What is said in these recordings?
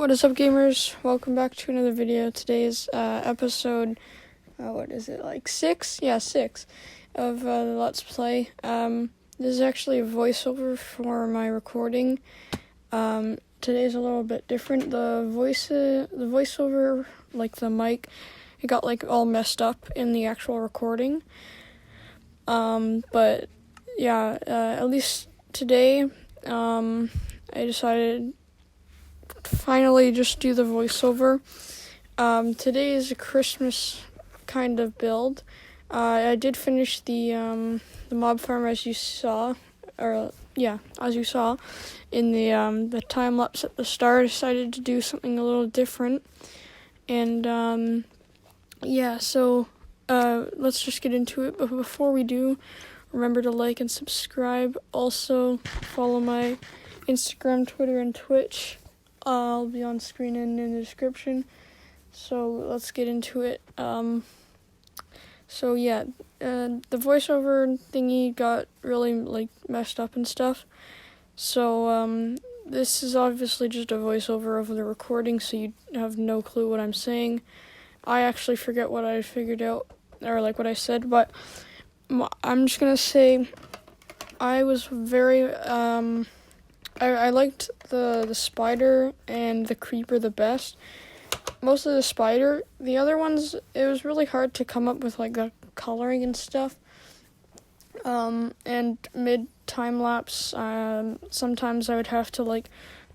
What is up, gamers? Welcome back to another video. Today's episode, six? Yeah, 6 of the Let's Play. This is actually a voiceover for my recording. Today's a little bit different. The voiceover, like the mic, it got like all messed up in the actual recording. But yeah, at least today, I decided finally just do the voiceover. Today is a Christmas kind of build. I did finish the mob farm as you saw in the time lapse at the start. I decided to do something a little different, and so let's just get into it. But before we do, remember to like and subscribe. Also follow my Instagram, Twitter, and Twitch. I'll be on screen and in the description. So let's get into it. The voiceover thingy got really messed up and stuff. So this is obviously just a voiceover of the recording, so you have no clue what I'm saying. I actually forget what I figured out or what I said, but I'm just gonna say I was very I liked the spider and the creeper the best. Most of the spider. The other ones, it was really hard to come up with the coloring and stuff. And mid time lapse, sometimes I would have to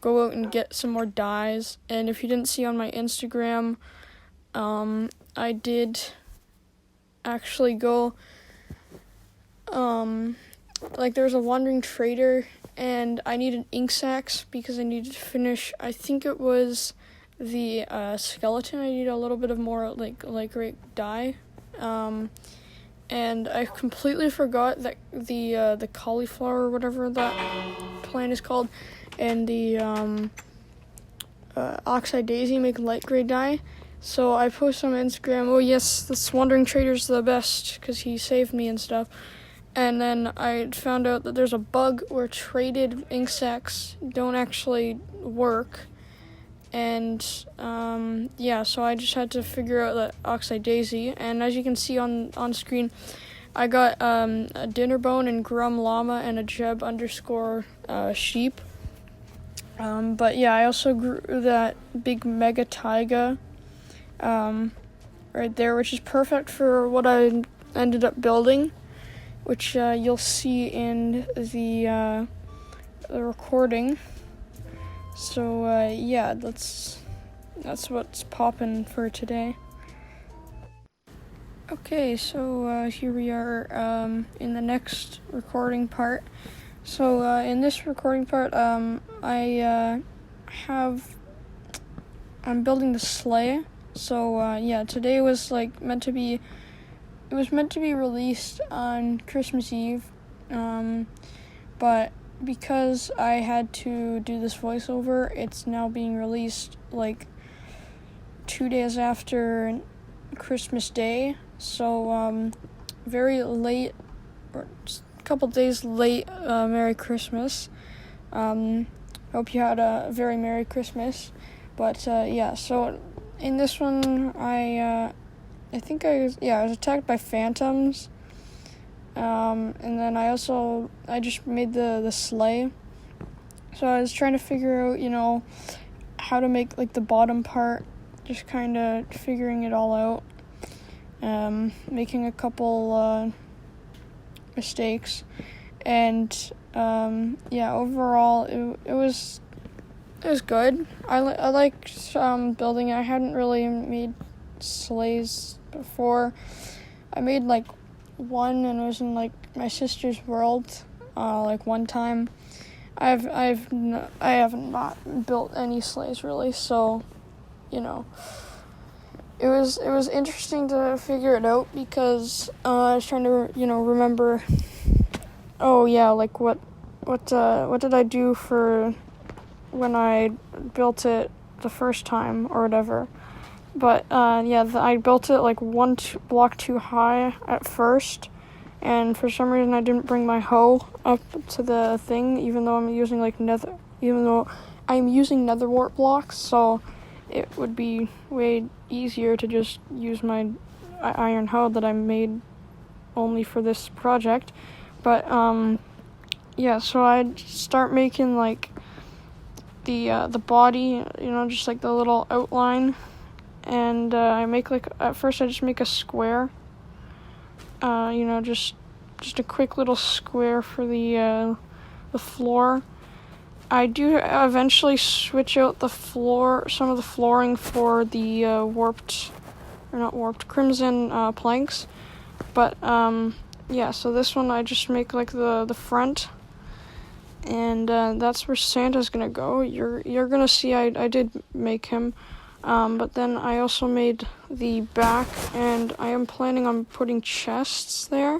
go out and get some more dyes. And if you didn't see on my Instagram, I did actually go. There was a wandering trader, and I needed ink sacs because I needed to finish, I think it was the skeleton. I need a little bit of more great dye. And I completely forgot that the cauliflower or whatever that plant is called, and the oxeye daisy make light gray dye. So I posted on Instagram, oh yes, this wandering trader's the best because he saved me and stuff. And then I found out that there's a bug where traded ink sacs don't actually work. And, so I just had to figure out that oxeye daisy. And as you can see on screen, I got a dinner bone and grum llama and a jeb _ sheep. But yeah, I also grew that big mega taiga right there, which is perfect for what I ended up building, which you'll see in the recording. So that's what's poppin' for today. Okay, so here we are in the next recording part. So in this recording part, I'm building the sleigh. So today was meant to be. It was meant to be released on Christmas Eve, but because I had to do this voiceover, it's now being released 2 days after Christmas Day. So very late, or a couple days late. Merry Christmas. Hope you had a very Merry Christmas. But so in this one, I think I was attacked by phantoms. And then I just made the sleigh. So I was trying to figure out, how to make the bottom part, just kind of figuring it all out. Making a couple mistakes. And overall it was good. I liked building it. I hadn't really made sleighs before. I made one, and it was in my sister's world one time. I haven't not built any sleighs really, so it was interesting to figure it out because I was trying to remember, what did I do for when I built it the first time or whatever. But I built it one block too high at first, and for some reason I didn't bring my hoe up to the thing, even though I'm using nether, even though I'm using netherwort blocks, so it would be way easier to just use my iron hoe that I made only for this project. But yeah, so I'd start making like the body, just like the little outline, and I make at first I just make a square, just a quick little square for the floor. I do eventually switch out some of the flooring for the crimson planks, but yeah, so this one I just make like the front, and that's where Santa's gonna go. You're gonna see I did make him, but then I also made the back, and I am planning on putting chests there.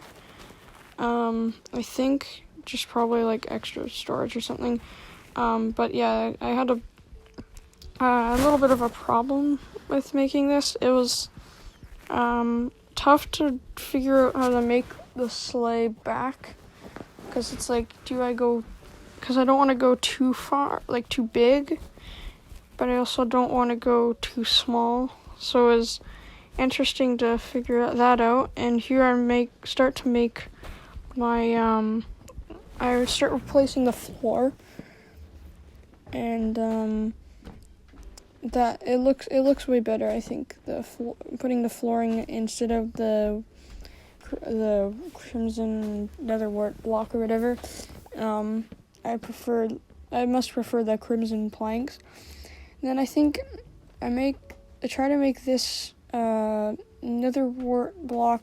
I think just probably like extra storage or something. But yeah, I had a little bit of a problem with making this. It was tough to figure out how to make the sleigh back, because it's like, because I don't want to go too far, like too big, but I also don't want to go too small. So it was interesting to figure that out. And here I start to make my I start replacing the floor, and that it looks way better. I think putting the flooring instead of the crimson netherwort block or whatever. I must prefer the crimson planks. And then I think I try to make this netherwort block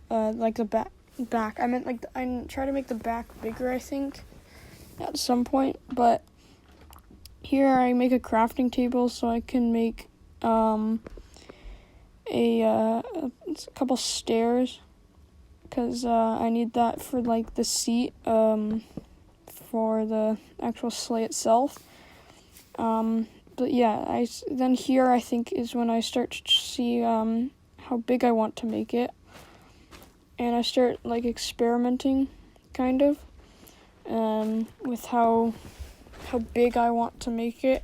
like the back. I meant like I try to make the back bigger, I think, at some point. But here I make a crafting table so I can make a couple stairs, because I need that for like the seat for the actual sleigh itself. But yeah, then here I think is when I start to see how big I want to make it. And I start like experimenting, kind of, with how big I want to make it.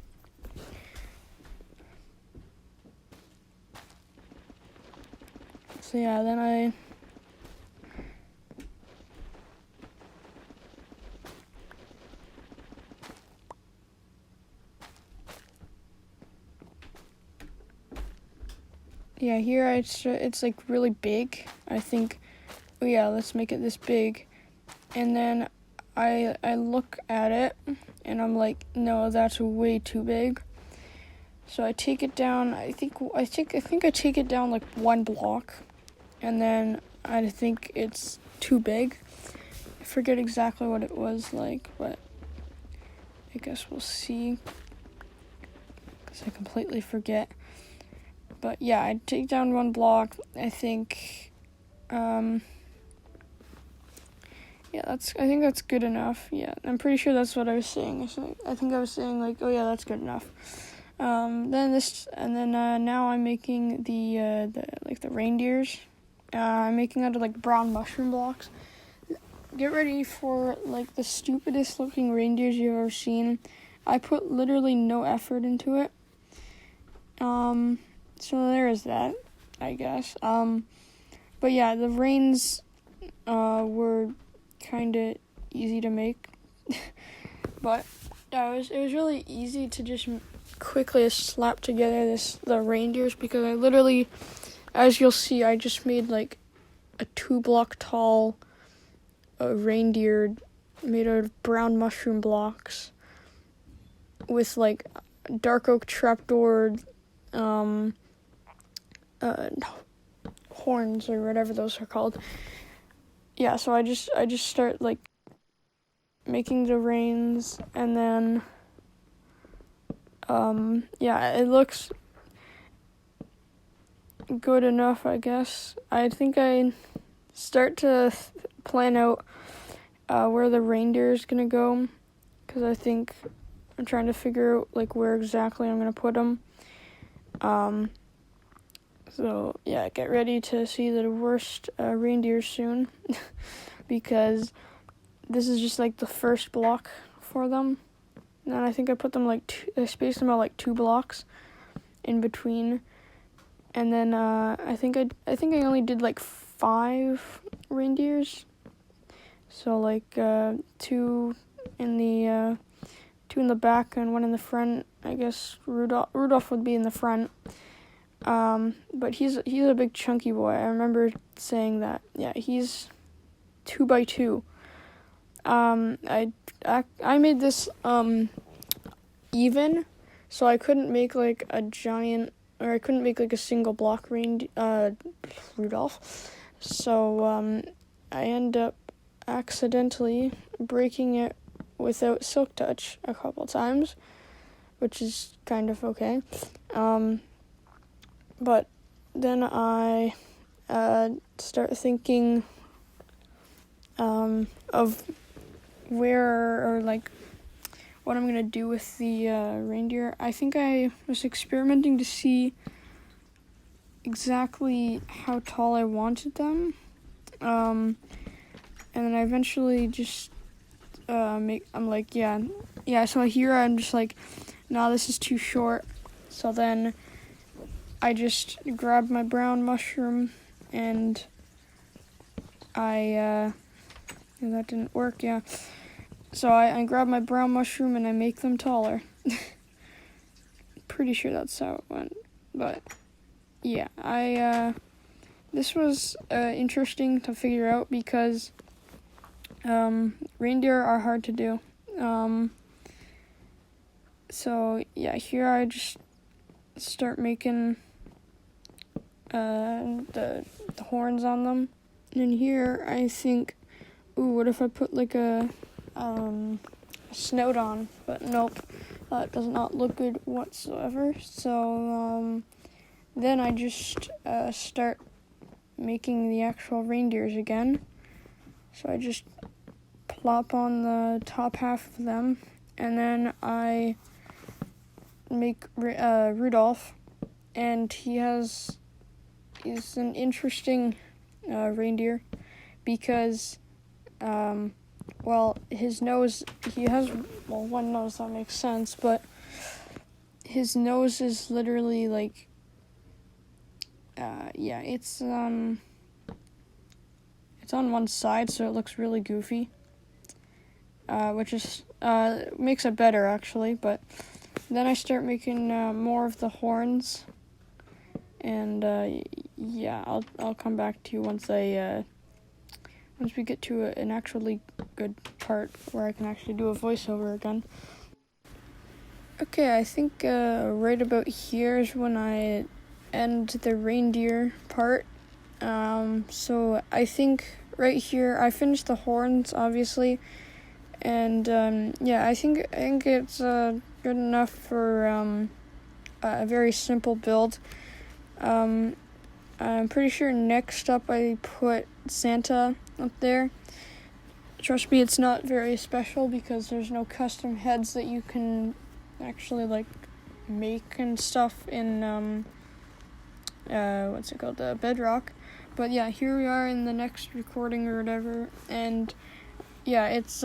So yeah, then here it's like really big. I think, oh yeah, let's make it this big. And then I look at it and I'm like, no, that's way too big. So I take it down. I think I take it down like one block, and then I think it's too big. I forget exactly what it was like, but I guess we'll see, because I completely forget. But yeah, I take down one block. I think, yeah, I think that's good enough. Yeah, I'm pretty sure that's what I was saying. I think I was saying like, oh yeah, that's good enough. Now I'm making the reindeers. I'm making out of like brown mushroom blocks. Get ready for like the stupidest looking reindeers you've ever seen. I put literally no effort into it. So there is that, I guess. But yeah, the reins were kind of easy to make. But it was really easy to just quickly slap together the reindeers, because I literally, as you'll see, I just made like a 2-block tall reindeer made out of brown mushroom blocks with like dark oak trapdoor horns or whatever those are called. Yeah, so I just start like making the reins, and then yeah, it looks good enough, I guess. I think I start to plan out where the reindeer is gonna go, because I think I'm trying to figure out like where exactly I'm gonna put them. So yeah, get ready to see the worst reindeer soon, because this is just like the first block for them. and then I think I put them I spaced them out like 2 blocks in between, and then I think I only did like 5 reindeers, so like 2 in the 2 in the back and 1 in the front. I guess Rudolph would be in the front. But he's a big chunky boy. I remember saying that. Yeah, he's 2 by 2. I made this even, so I couldn't make like a giant, or I couldn't make like a single block Rudolph. So I end up accidentally breaking it without silk touch a couple times, which is kind of okay. But then I start thinking of where, or like what I'm gonna do with the reindeer. I think I was experimenting to see exactly how tall I wanted them, and then I eventually just I'm like, yeah. So here I'm just like, nah, this is too short. So then I just grabbed my brown mushroom and that didn't work, yeah. So I grabbed my brown mushroom and I make them taller. Pretty sure that's how it went. But yeah, this was interesting to figure out because reindeer are hard to do. So yeah, here I just start making the horns on them. And here I think, what if I put like a snout on? But nope, that does not look good whatsoever. So then I just start making the actual reindeers again. So I just plop on the top half of them, and then I make Rudolph, and he's an interesting reindeer because his nose, he has one nose, that makes sense, but his nose is literally like it's on one side, so it looks really goofy, which is makes it better actually. But then I start making more of the horns, and I'll come back to you once we get to an actually good part where I can actually do a voiceover again. Okay, I think right about here is when I end the reindeer part. So I think right here I finished the horns, obviously, and I think it's good enough for a very simple build. I'm pretty sure next up I put Santa up there. Trust me, it's not very special because there's no custom heads that you can actually like make and stuff in the Bedrock. But yeah, here we are in the next recording or whatever, and yeah, it's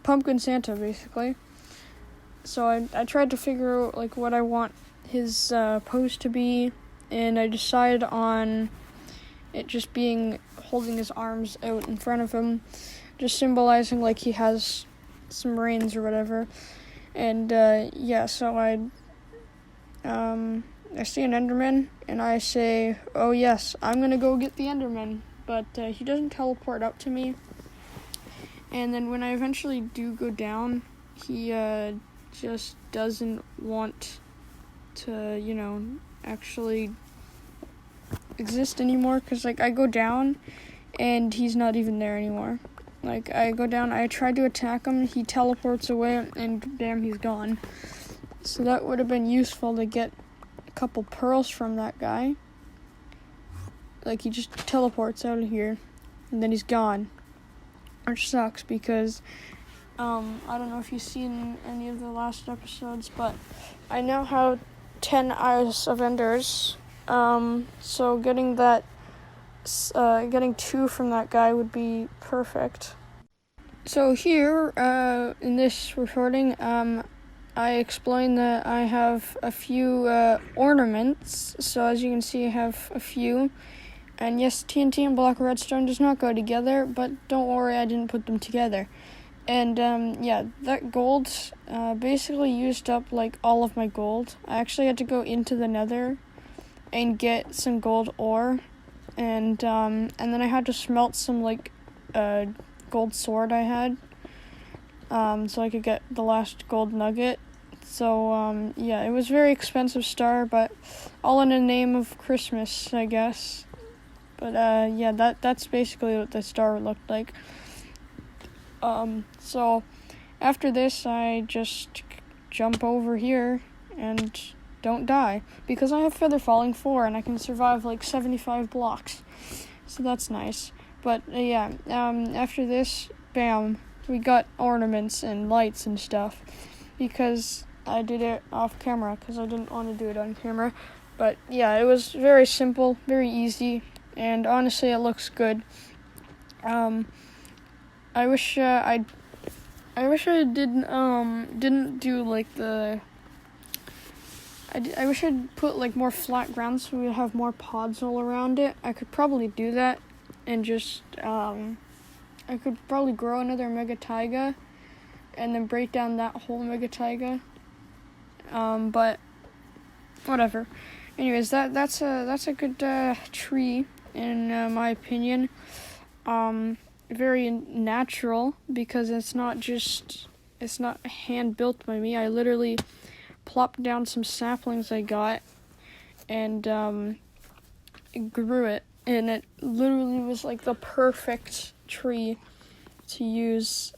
Pumpkin Santa basically. So I tried to figure out like what I want his pose to be, and I decided on it just being holding his arms out in front of him, just symbolizing like he has some reins or whatever. And so I see an Enderman, and I say, oh yes, I'm gonna go get the Enderman, but he doesn't teleport up to me. And then when I eventually do go down, he just doesn't want to, actually exist anymore, because like I go down and he's not even there anymore. Like I go down, I try to attack him, he teleports away, and bam, he's gone. So that would have been useful to get a couple pearls from that guy. Like he just teleports out of here and then he's gone, which sucks because I don't know if you've seen any of the last episodes, but I now have 10 Eyes of Enders. So getting 2 from that guy would be perfect. So here, in this recording, I explained that I have a few ornaments. So as you can see, I have a few. And yes, TNT and black redstone does not go together, but don't worry, I didn't put them together. And yeah, that gold basically used up like all of my gold. I actually had to go into the nether and get some gold ore, and then I had to smelt some like gold sword I had, so I could get the last gold nugget. So yeah, it was a very expensive star, but all in the name of Christmas, I guess. But yeah, that's basically what the star looked like. So after this, I just jump over here and don't die, because I have feather falling 4 and I can survive like 75 blocks. So that's nice. But yeah, after this, bam, we got ornaments and lights and stuff, because I did it off camera because I didn't want to do it on camera. But yeah, it was very simple, very easy, and honestly, it looks good. I wish I didn't do like the. I wish I'd put like more flat ground so we'd have more pods all around it. I could probably do that, and just I could probably grow another mega taiga, and then break down that whole mega taiga. But whatever. Anyways, that's a good tree in my opinion. Very natural, because it's not hand built by me. I literally plopped down some saplings I got and grew it, and it literally was like the perfect tree to use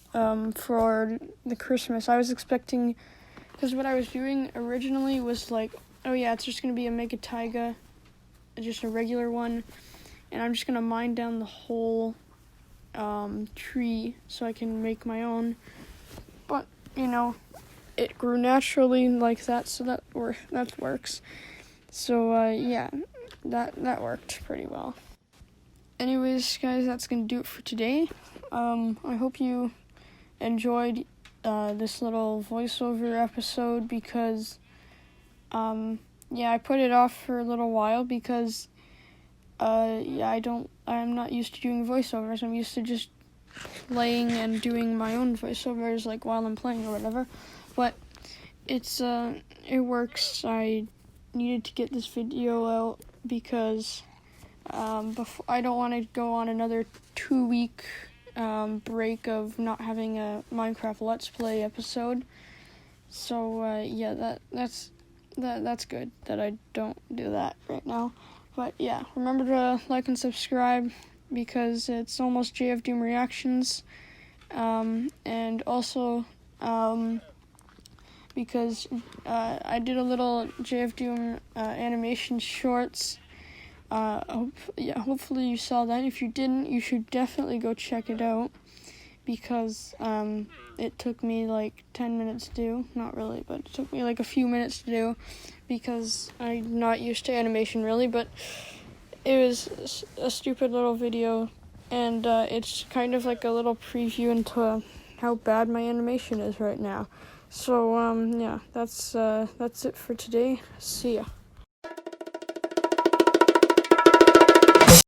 for the Christmas. I was expecting, because what I was doing originally was like, oh yeah, it's just gonna be a mega taiga, just a regular one, and I'm just gonna mine down the whole tree so I can make my own. But you know, it grew naturally like that, so that works. So yeah, that worked pretty well. Anyways, guys, that's gonna do it for today. I hope you enjoyed this little voiceover episode, because yeah, I put it off for a little while because yeah, I'm not used to doing voiceovers. I'm used to just playing and doing my own voiceovers like while I'm playing or whatever. But it works. I needed to get this video out because before, I don't want to go on another 2-week break of not having a Minecraft Let's Play episode. So yeah, that's good that I don't do that right now. But yeah, remember to like and subscribe, because it's almost JF Doom Reactions. And also because I did a little JF Doom animation shorts. Hopefully you saw that. If you didn't, you should definitely go check it out, because it took me like 10 minutes to do. Not really, but it took me like a few minutes to do, because I'm not used to animation really, but it was a stupid little video, and it's kind of like a little preview into how bad my animation is right now. So yeah, that's it for today. See ya.